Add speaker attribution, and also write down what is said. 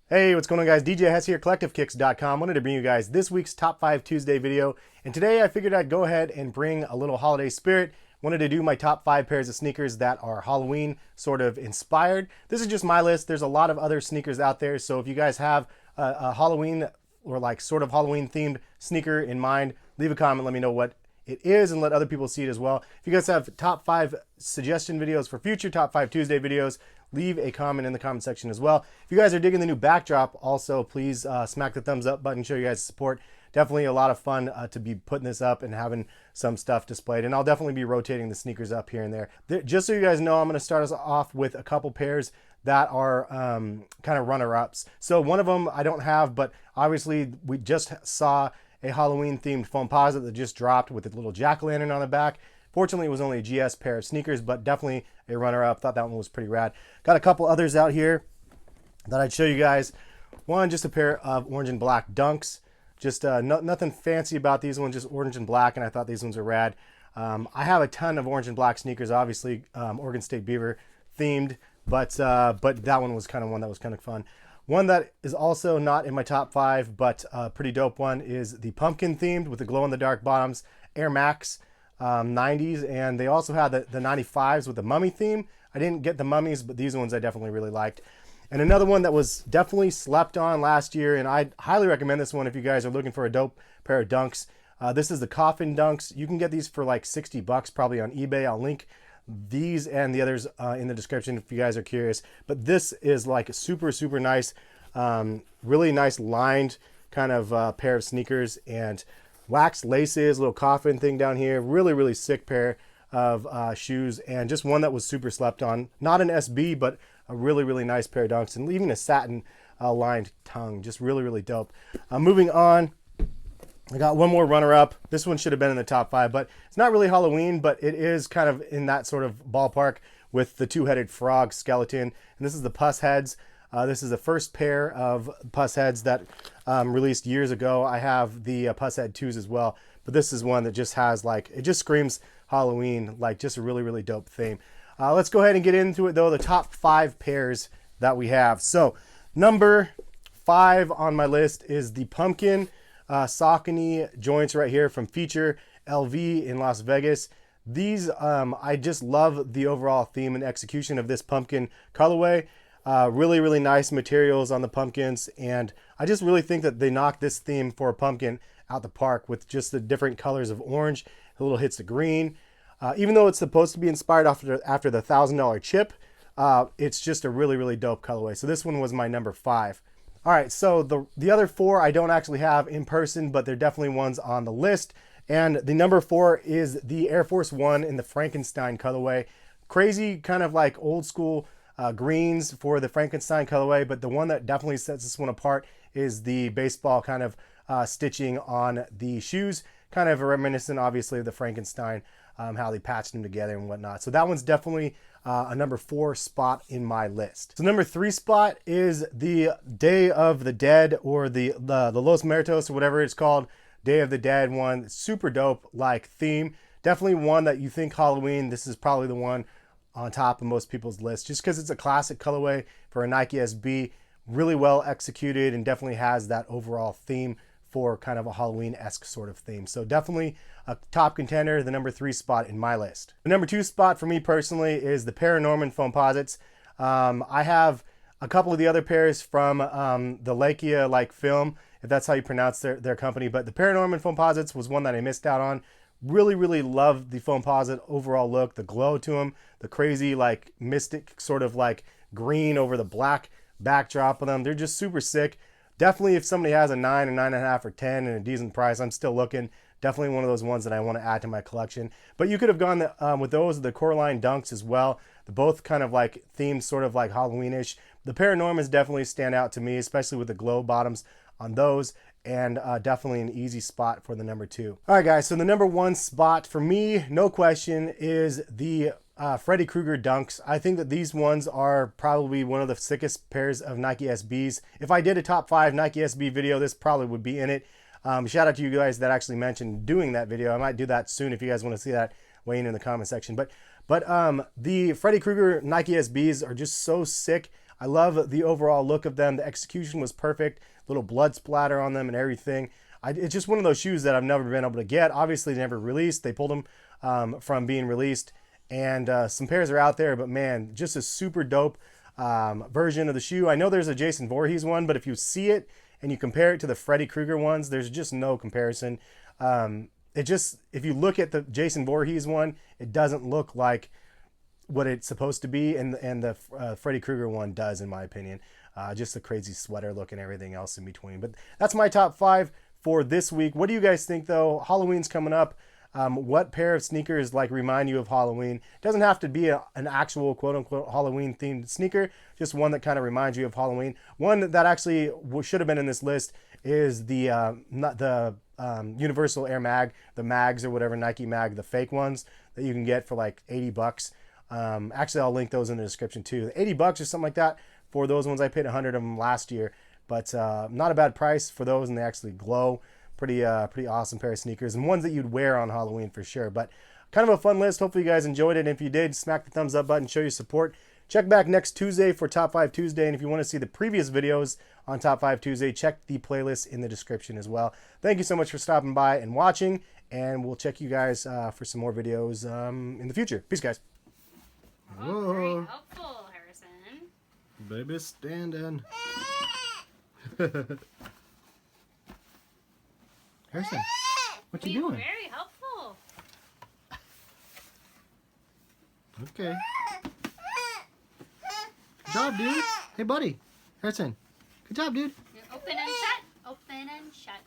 Speaker 1: Hey, what's going on guys? DJ Hess here, CollectiveKicks.com. Wanted to bring you guys this week's Top 5 Tuesday video. And today I figured I'd go ahead and bring a little holiday spirit. Wanted to do my top 5 pairs of sneakers that are Halloween sort of inspired. This is just my list. There's a lot of other sneakers out there. So if you guys have a Halloween or like sort of Halloween themed sneaker in mind, leave a comment, let me know what it is and let other people see it as well. If you guys have top 5 suggestion videos for future Top 5 Tuesday videos, leave a comment in the comment section as well. If you guys are digging the new backdrop, also please smack the thumbs up button, show you guys support. Definitely a lot of fun to be putting this up and having some stuff displayed. And I'll definitely be rotating the sneakers up here and there. Just so you guys know, I'm going to start us off with a couple pairs that are kind of runner-ups. So one of them I don't have, but obviously we just saw a Halloween themed foamposite that just dropped with a little jack-o'-lantern on the back. Fortunately, it was only a GS pair of sneakers, but definitely a runner-up. Thought that one was pretty rad. Got a couple others out here that I'd show you guys. One, just a pair of orange and black Dunks. Just nothing fancy about these ones, just orange and black, and I thought these ones are rad. I have a ton of orange and black sneakers, obviously Oregon State Beaver themed, but that one was kind of one that was kind of fun. One that is also not in my top 5, but a pretty dope one is the pumpkin themed with the glow-in-the-dark bottoms Air Max 90s, and they also had the 95s with the mummy theme. I didn't get the mummies, but these ones I definitely really liked. And another one that was definitely slept on last year, and I'd highly recommend this one if you guys are looking for a dope pair of Dunks. This is the Coffin Dunks. You can get these for like 60 bucks probably on eBay. I'll link these and the others in the description if you guys are curious. But this is like a super nice, really nice lined kind of pair of sneakers, and wax laces, little coffin thing down here. Really sick pair of shoes, and just one that was super slept on. Not an SB, but a really nice pair of Dunks, and even a satin lined tongue. Just really dope. Moving on, I got one more runner-up. This one should have been in the top 5, but it's not really Halloween, but it is kind of in that sort of ballpark with the two-headed frog skeleton. And this is the Puss Heads. This is the first pair of Puss Heads that released years ago. I have the Puss Head 2s as well, but this is one that just has like, it just screams Halloween, like just a really dope theme. Let's go ahead and get into it though, the top 5 pairs that we have. So number 5 on my list is the pumpkin Saucony joints right here from Feature LV in Las Vegas. These, I just love the overall theme and execution of this pumpkin colorway. Really nice materials on the pumpkins, and I just really think that they knocked this theme for a pumpkin out the park with just the different colors of orange, a little hits of green. Even though it's supposed to be inspired after the $1,000 chip, it's just a really dope colorway. So this one was my number 5. All right, so the other 4 I don't actually have in person, but they're definitely ones on the list. And the number 4 is the Air Force One in the Frankenstein colorway. Crazy kind of like old school greens for the Frankenstein colorway, but the one that definitely sets this one apart is the baseball kind of stitching on the shoes, kind of reminiscent obviously of the Frankenstein, how they patched them together and whatnot. So that one's definitely a number 4 spot in my list. So number 3 spot is the Day of the Dead, or the Los Muertos, or whatever it's called, Day of the Dead one. Super dope like theme. Definitely one that you think Halloween, this is probably the one on top of most people's list, just because it's a classic colorway for a Nike SB, really well executed, and definitely has that overall theme for kind of a Halloween-esque sort of theme. So definitely a top contender, the number 3 spot in my list. The number 2 spot for me personally is the Paranorman Foamposites. I have a couple of the other pairs from the Lakia like film, if that's how you pronounce their company, but the Paranorman Foamposites was one that I missed out on. Really love the Foamposite overall look, the glow to them, the crazy like mystic sort of like green over the black backdrop of them. They're just super sick. Definitely if somebody has a 9 or 9.5 or 10 and a decent price, I'm still looking. Definitely one of those ones that I want to add to my collection. But you could have gone with those, the Coraline Dunks as well. They're both kind of like themed sort of like Halloweenish. The Paranormans definitely stand out to me, especially with the glow bottoms on those, and definitely an easy spot for the number 2. All right, guys, so the number 1 spot for me, no question, is the Freddy Kruger Dunks. I think that these ones are probably one of the sickest pairs of Nike SBs. If I did a top 5 Nike SB video, this probably would be in it. Shout out to you guys that actually mentioned doing that video. I might do that soon if you guys want to see that, weigh in the comment section. But the Freddy Kruger Nike SBs are just so sick. I love the overall look of them. The execution was perfect. Little blood splatter on them and everything. It's just one of those shoes that I've never been able to get. Obviously, never released. They pulled them from being released. And some pairs are out there, but man, just a super dope version of the shoe. I know there's a Jason Voorhees one, but if you see it and you compare it to the Freddy Kruger ones, there's just no comparison. If you look at the Jason Voorhees one, it doesn't look like what it's supposed to be, and the Freddy Kruger one does, in my opinion. Just the crazy sweater look and everything else in between. But that's my top 5 for this week. What do you guys think, though? Halloween's coming up. What pair of sneakers remind you of Halloween? It doesn't have to be an actual quote-unquote Halloween-themed sneaker, just one that kind of reminds you of Halloween. One that actually should have been in this list is the Universal Air Mag, the mags or whatever, Nike Mag, the fake ones that you can get for like $80. Actually, I'll link those in the description too. $80 or something like that for those ones. I paid 100 of them last year, but not a bad price for those, and they actually glow. Pretty awesome pair of sneakers, and ones that you'd wear on Halloween for sure. But kind of a fun list. Hopefully you guys enjoyed it. And if you did, smack the thumbs up button, show your support. Check back next Tuesday for Top 5 Tuesday. And if you want to see the previous videos on Top 5 Tuesday, check the playlist in the description as well. Thank you so much for stopping by and watching. And we'll check you guys for some more videos in the future. Peace, guys.
Speaker 2: Oh, very helpful, Harrison.
Speaker 1: Baby standing. Harrison, what you doing?
Speaker 2: Very helpful.
Speaker 1: Okay. Good job, dude. Hey, buddy. Harrison. Good job, dude.
Speaker 2: Open and shut. Open and shut.